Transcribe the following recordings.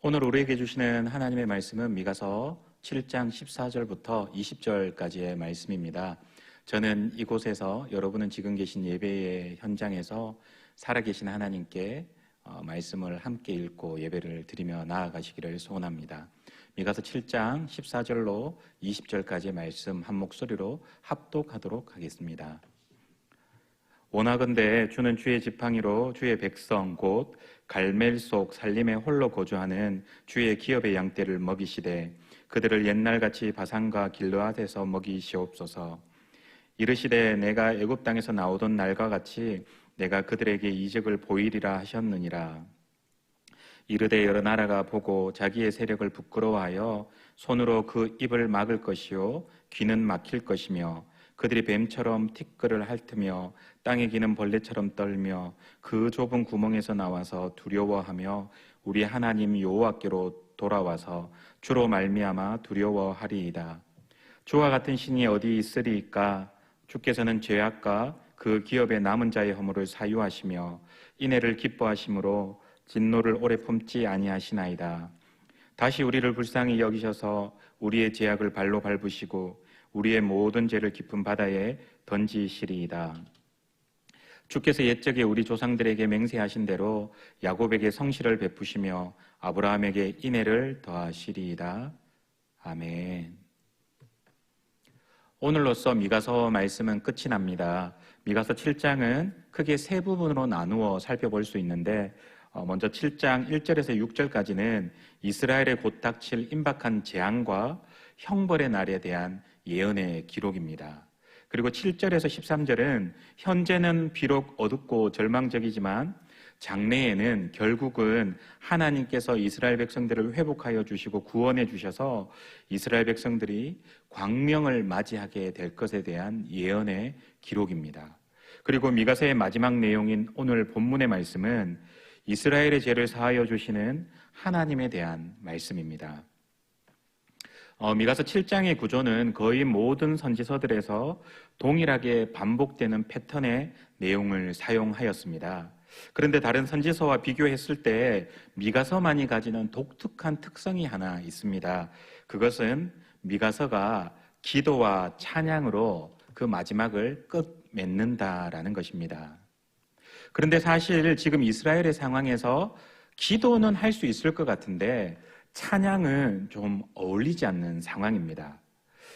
오늘 우리에게 주시는 하나님의 말씀은 미가서 7장 14절부터 20절까지의 말씀입니다. 저는 이곳에서 여러분은 지금 계신 예배의 현장에서 살아계신 하나님께 말씀을 함께 읽고 예배를 드리며 나아가시기를 소원합니다. 미가서 7장 14절로 20절까지의 말씀 한 목소리로 합독하도록 하겠습니다. 원하건대 주는 주의 지팡이로 주의 백성 곧 갈멜 속 살림에 홀로 거주하는 주의 기업의 양떼를 먹이시되 그들을 옛날같이 바산과 길르앗에서 먹이시옵소서. 이르시되 내가 애굽 땅에서 나오던 날과 같이 내가 그들에게 이적을 보이리라 하셨느니라. 이르되 여러 나라가 보고 자기의 세력을 부끄러워하여 손으로 그 입을 막을 것이요 귀는 막힐 것이며 그들이 뱀처럼 티끌을 핥으며 땅에 기는 벌레처럼 떨며 그 좁은 구멍에서 나와서 두려워하며 우리 하나님 여호와께로 돌아와서 주로 말미암아 두려워하리이다. 주와 같은 신이 어디 있으리이까? 주께서는 죄악과 그 기업의 남은 자의 허물을 사유하시며 인애를 기뻐하심으로 진노를 오래 품지 아니하시나이다. 다시 우리를 불쌍히 여기셔서 우리의 죄악을 발로 밟으시고 우리의 모든 죄를 깊은 바다에 던지시리이다. 주께서 옛적에 우리 조상들에게 맹세하신 대로 야곱에게 성실을 베푸시며 아브라함에게 인애를 더하시리이다. 아멘. 오늘로써 미가서 말씀은 끝이 납니다. 미가서 7장은 크게 세 부분으로 나누어 살펴볼 수 있는데 먼저 7장 1절에서 6절까지는 이스라엘의 곧 닥칠 임박한 재앙과 형벌의 날에 대한 예언의 기록입니다. 그리고 7절에서 13절은 현재는 비록 어둡고 절망적이지만 장래에는 결국은 하나님께서 이스라엘 백성들을 회복하여 주시고 구원해 주셔서 이스라엘 백성들이 광명을 맞이하게 될 것에 대한 예언의 기록입니다. 그리고 미가서의 마지막 내용인 오늘 본문의 말씀은 이스라엘의 죄를 사하여 주시는 하나님에 대한 말씀입니다. 미가서 7장의 구조는 거의 모든 선지서들에서 동일하게 반복되는 패턴의 내용을 사용하였습니다. 그런데 다른 선지서와 비교했을 때 미가서만이 가지는 독특한 특성이 하나 있습니다. 그것은 미가서가 기도와 찬양으로 그 마지막을 끝맺는다라는 것입니다. 그런데 사실 지금 이스라엘의 상황에서 기도는 할 수 있을 것 같은데 찬양은 좀 어울리지 않는 상황입니다.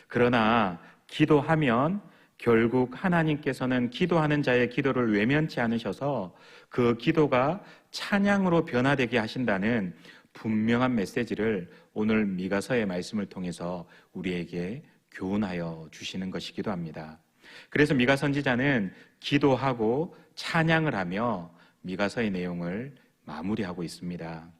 그러나 기도하면 결국 하나님께서는 기도하는 자의 기도를 외면치 않으셔서 그 기도가 찬양으로 변화되게 하신다는 분명한 메시지를 오늘 미가서의 말씀을 통해서 우리에게 교훈하여 주시는 것이기도 합니다. 그래서 미가 선지자는 기도하고 찬양을 하며 미가서의 내용을 마무리하고 있습니다.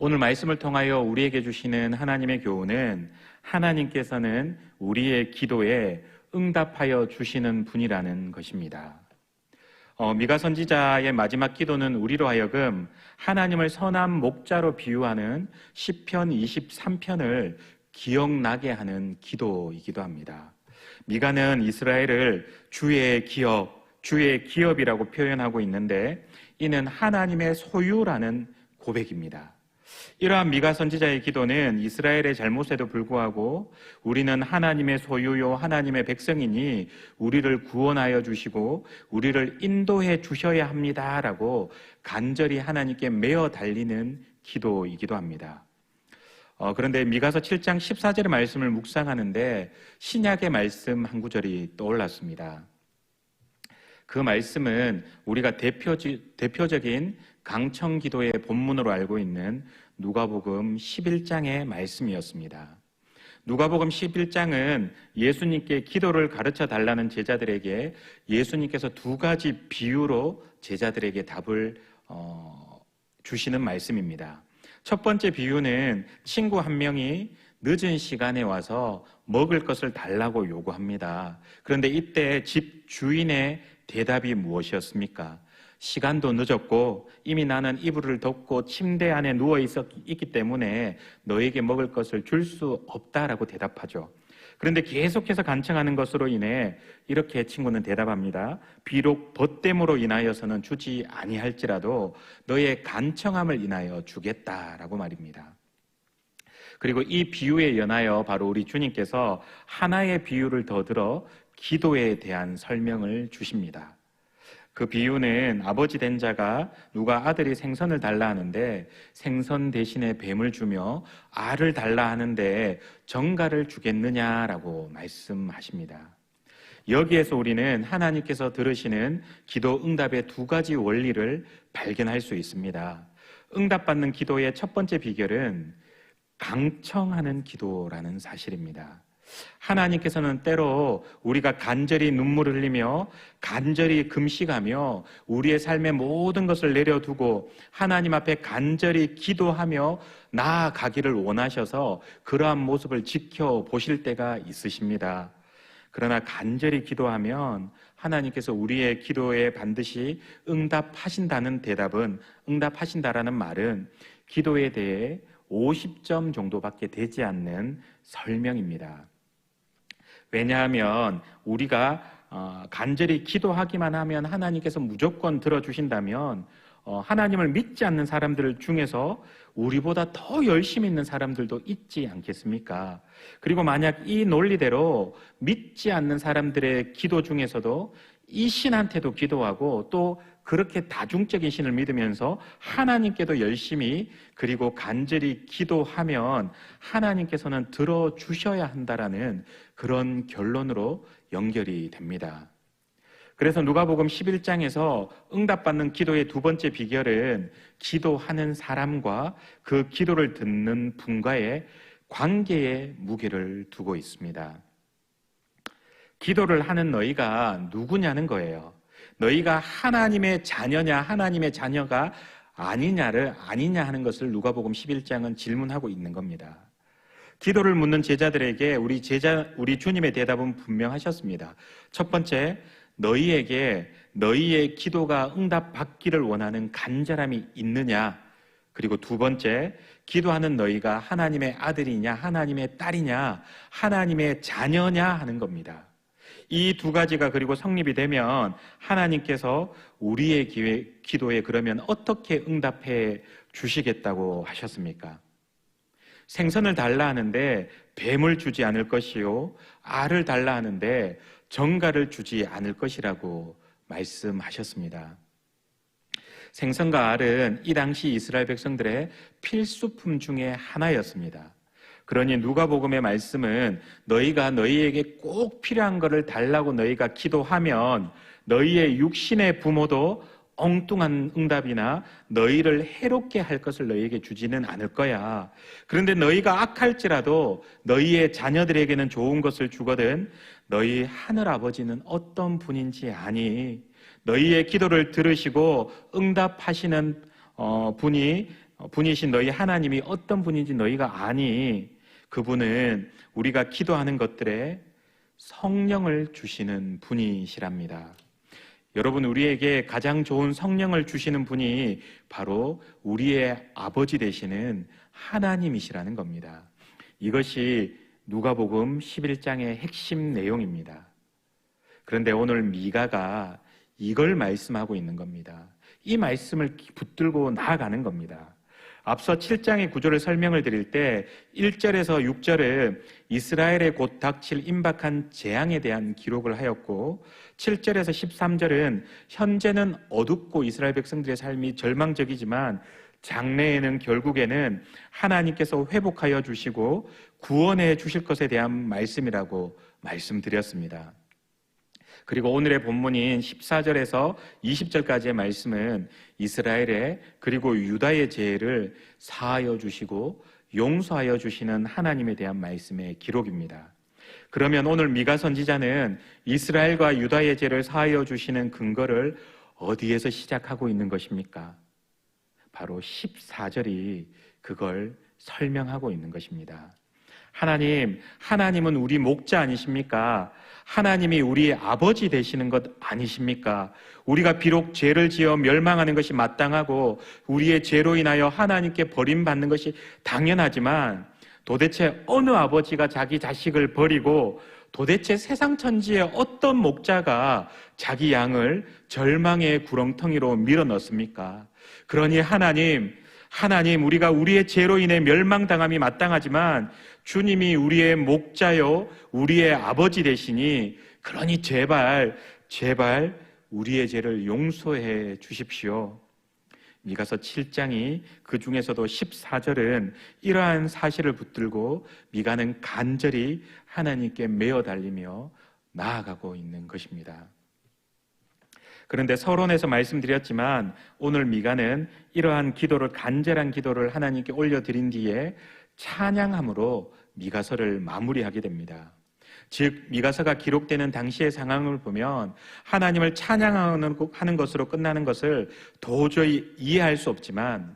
오늘 말씀을 통하여 우리에게 주시는 하나님의 교훈은 하나님께서는 우리의 기도에 응답하여 주시는 분이라는 것입니다. 미가 선지자의 마지막 기도는 우리로 하여금 하나님을 선한 목자로 비유하는 시편 23편을 기억나게 하는 기도이기도 합니다. 미가는 이스라엘을 주의 기업이라고 표현하고 있는데 이는 하나님의 소유라는 고백입니다. 이러한 미가 선지자의 기도는 이스라엘의 잘못에도 불구하고 우리는 하나님의 소유요 하나님의 백성이니 우리를 구원하여 주시고 우리를 인도해 주셔야 합니다라고 간절히 하나님께 매어 달리는 기도이기도 합니다. 그런데 미가서 7장 14절의 말씀을 묵상하는데 신약의 말씀 한 구절이 떠올랐습니다. 그 말씀은 우리가 대표적인 강청기도의 본문으로 알고 있는 누가복음 11장의 말씀이었습니다. 누가복음 11장은 예수님께 기도를 가르쳐 달라는 제자들에게 예수님께서 두 가지 비유로 제자들에게 답을 주시는 말씀입니다. 첫 번째 비유는 친구 한 명이 늦은 시간에 와서 먹을 것을 달라고 요구합니다. 그런데 이때 집 주인의 대답이 무엇이었습니까? 시간도 늦었고 이미 나는 이불을 덮고 침대 안에 누워 있기 때문에 너에게 먹을 것을 줄 수 없다라고 대답하죠. 그런데 계속해서 간청하는 것으로 인해 이렇게 친구는 대답합니다. 비록 벗됨으로 인하여서는 주지 아니할지라도 너의 간청함을 인하여 주겠다라고 말입니다. 그리고 이 비유에 연하여 바로 우리 주님께서 하나의 비유를 더 들어 기도에 대한 설명을 주십니다. 그 비유는 아버지 된 자가 누가 아들이 생선을 달라 하는데 생선 대신에 뱀을 주며 알을 달라 하는데 정갈을 주겠느냐라고 말씀하십니다. 여기에서 우리는 하나님께서 들으시는 기도 응답의 두 가지 원리를 발견할 수 있습니다. 응답받는 기도의 첫 번째 비결은 강청하는 기도라는 사실입니다. 하나님께서는 때로 우리가 간절히 눈물을 흘리며 간절히 금식하며 우리의 삶의 모든 것을 내려두고 하나님 앞에 간절히 기도하며 나아가기를 원하셔서 그러한 모습을 지켜보실 때가 있으십니다. 그러나 간절히 기도하면 하나님께서 우리의 기도에 반드시 응답하신다라는 말은 기도에 대해 50점 정도밖에 되지 않는 설명입니다. 왜냐하면 우리가 간절히 기도하기만 하면 하나님께서 무조건 들어주신다면 하나님을 믿지 않는 사람들 중에서 우리보다 더 열심히 있는 사람들도 있지 않겠습니까? 그리고 만약 이 논리대로 믿지 않는 사람들의 기도 중에서도 이 신한테도 기도하고 또 그렇게 다중적인 신을 믿으면서 하나님께도 열심히 그리고 간절히 기도하면 하나님께서는 들어주셔야 한다라는 그런 결론으로 연결이 됩니다. 그래서 누가복음 11장에서 응답받는 기도의 두 번째 비결은 기도하는 사람과 그 기도를 듣는 분과의 관계에 무게를 두고 있습니다. 기도를 하는 너희가 누구냐는 거예요. 너희가 하나님의 자녀냐 하나님의 자녀가 아니냐 하는 것을 누가복음 11장은 질문하고 있는 겁니다. 기도를 묻는 제자들에게 우리 주님의 대답은 분명하셨습니다. 첫 번째, 너희에게 너희의 기도가 응답받기를 원하는 간절함이 있느냐? 그리고 두 번째, 기도하는 너희가 하나님의 아들이냐 하나님의 딸이냐 하나님의 자녀냐 하는 겁니다. 이 두 가지가 그리고 성립이 되면 하나님께서 우리의 기도에 그러면 어떻게 응답해 주시겠다고 하셨습니까? 생선을 달라 하는데 뱀을 주지 않을 것이요 알을 달라 하는데 정갈을 주지 않을 것이라고 말씀하셨습니다. 생선과 알은 이 당시 이스라엘 백성들의 필수품 중에 하나였습니다. 그러니 누가복음의 말씀은 너희가 너희에게 꼭 필요한 것을 달라고 너희가 기도하면 너희의 육신의 부모도 엉뚱한 응답이나 너희를 해롭게 할 것을 너희에게 주지는 않을 거야. 그런데 너희가 악할지라도 너희의 자녀들에게는 좋은 것을 주거든 너희 하늘아버지는 어떤 분인지 아니? 너희의 기도를 들으시고 응답하시는 분이신 너희 하나님이 어떤 분인지 너희가 아니? 그분은 우리가 기도하는 것들에 성령을 주시는 분이시랍니다. 여러분, 우리에게 가장 좋은 성령을 주시는 분이 바로 우리의 아버지 되시는 하나님이시라는 겁니다. 이것이 누가복음 11장의 핵심 내용입니다. 그런데 오늘 미가가 이걸 말씀하고 있는 겁니다. 이 말씀을 붙들고 나아가는 겁니다. 앞서 7장의 구조를 설명을 드릴 때 1절에서 6절은 이스라엘에 곧 닥칠 임박한 재앙에 대한 기록을 하였고 7절에서 13절은 현재는 어둡고 이스라엘 백성들의 삶이 절망적이지만 장래에는 결국에는 하나님께서 회복하여 주시고 구원해 주실 것에 대한 말씀이라고 말씀드렸습니다. 그리고 오늘의 본문인 14절에서 20절까지의 말씀은 이스라엘의 그리고 유다의 죄를 사하여 주시고 용서하여 주시는 하나님에 대한 말씀의 기록입니다. 그러면 오늘 미가 선지자는 이스라엘과 유다의 죄를 사하여 주시는 근거를 어디에서 시작하고 있는 것입니까? 바로 14절이 그걸 설명하고 있는 것입니다. 하나님은 우리 목자 아니십니까? 하나님이 우리의 아버지 되시는 것 아니십니까? 우리가 비록 죄를 지어 멸망하는 것이 마땅하고 우리의 죄로 인하여 하나님께 버림받는 것이 당연하지만 도대체 어느 아버지가 자기 자식을 버리고 도대체 세상 천지의 어떤 목자가 자기 양을 절망의 구렁텅이로 밀어넣습니까? 그러니 하나님, 우리가 우리의 죄로 인해 멸망당함이 마땅하지만 주님이 우리의 목자요, 우리의 아버지 되시니 그러니 제발 우리의 죄를 용서해 주십시오. 미가서 7장이 그 중에서도 14절은 이러한 사실을 붙들고 미가는 간절히 하나님께 매어 달리며 나아가고 있는 것입니다. 그런데 서론에서 말씀드렸지만 오늘 미가는 이러한 기도를, 간절한 기도를 하나님께 올려드린 뒤에 찬양함으로 미가서를 마무리하게 됩니다. 즉 미가서가 기록되는 당시의 상황을 보면 하나님을 찬양하는 것으로 끝나는 것을 도저히 이해할 수 없지만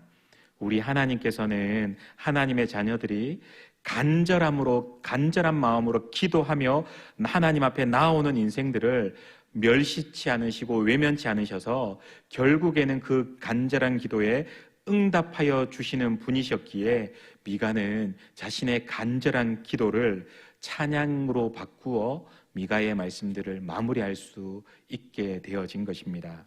우리 하나님께서는 하나님의 자녀들이 간절한 마음으로 기도하며 하나님 앞에 나오는 인생들을 멸시치 않으시고 외면치 않으셔서 결국에는 그 간절한 기도에 응답하여 주시는 분이셨기에 미가는 자신의 간절한 기도를 찬양으로 바꾸어 미가의 말씀들을 마무리할 수 있게 되어진 것입니다.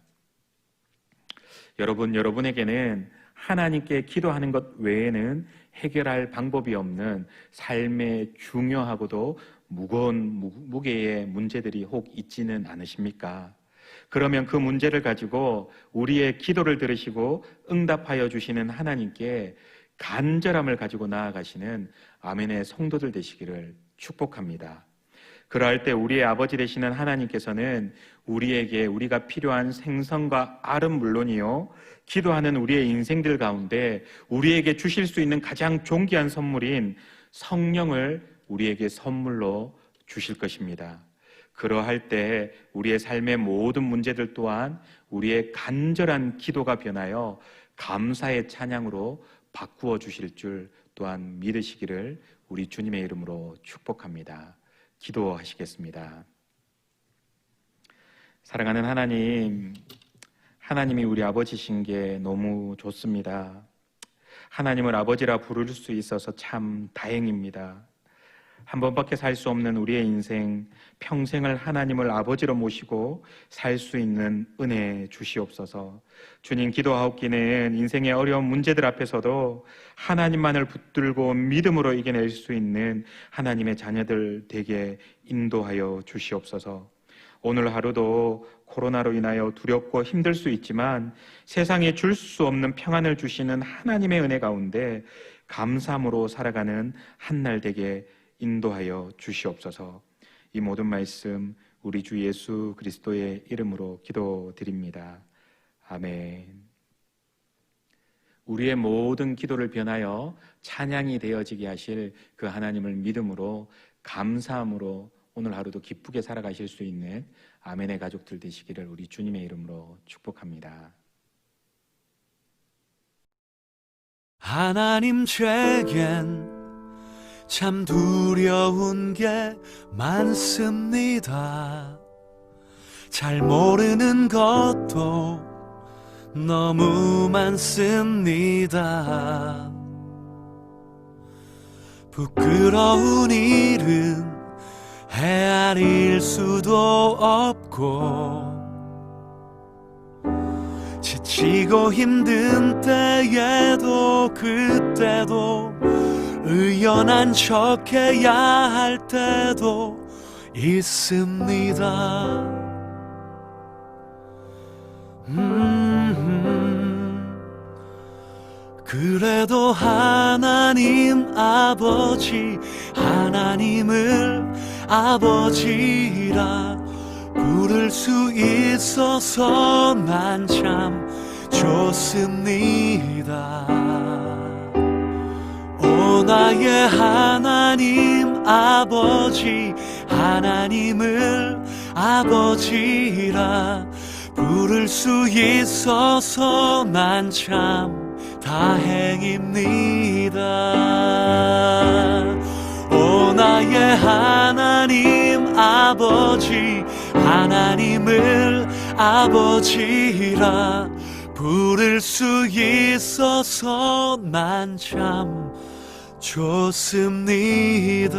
여러분에게는 하나님께 기도하는 것 외에는 해결할 방법이 없는 삶의 중요하고도 무거운 무게의 문제들이 혹 있지는 않으십니까? 그러면 그 문제를 가지고 우리의 기도를 들으시고 응답하여 주시는 하나님께 간절함을 가지고 나아가시는 아멘의 성도들 되시기를 축복합니다. 그러할 때 우리의 아버지 되시는 하나님께서는 우리에게 우리가 필요한 생선과 알은 물론이요, 기도하는 우리의 인생들 가운데 우리에게 주실 수 있는 가장 존귀한 선물인 성령을 우리에게 선물로 주실 것입니다. 그러할 때 우리의 삶의 모든 문제들 또한 우리의 간절한 기도가 변하여 감사의 찬양으로 바꾸어 주실 줄 또한 믿으시기를 우리 주님의 이름으로 축복합니다. 기도하시겠습니다. 사랑하는 하나님, 하나님이 우리 아버지신 게 너무 좋습니다. 하나님을 아버지라 부를 수 있어서 참 다행입니다. 한 번밖에 살 수 없는 우리의 인생, 평생을 하나님을 아버지로 모시고 살 수 있는 은혜 주시옵소서. 주님, 기도하옵기는 인생의 어려운 문제들 앞에서도 하나님만을 붙들고 믿음으로 이겨낼 수 있는 하나님의 자녀들 되게 인도하여 주시옵소서. 오늘 하루도 코로나로 인하여 두렵고 힘들 수 있지만 세상에 줄 수 없는 평안을 주시는 하나님의 은혜 가운데 감사함으로 살아가는 한날 되게 인도하여 주시옵소서. 이 모든 말씀 우리 주 예수 그리스도의 이름으로 기도드립니다. 아멘. 우리의 모든 기도를 변하여 찬양이 되어지게 하실 그 하나님을 믿음으로 감사함으로 오늘 하루도 기쁘게 살아가실 수 있는 아멘의 가족들 되시기를 우리 주님의 이름으로 축복합니다. 하나님 제겐 참 두려운 게 많습니다. 잘 모르는 것도 너무 많습니다. 부끄러운 일은 헤아릴 수도 없고 지치고 힘든 때에도 그때도 의연한 척해야 할 때도 있습니다. 그래도 하나님 아버지, 하나님을 아버지라 부를 수 있어서 난 참 좋습니다. 오 나의 하나님 아버지, 하나님을 아버지라 부를 수 있어서 난 참 다행입니다. 오 나의 하나님 아버지, 하나님을 아버지라 부를 수 있어서 난 참 좋습니다.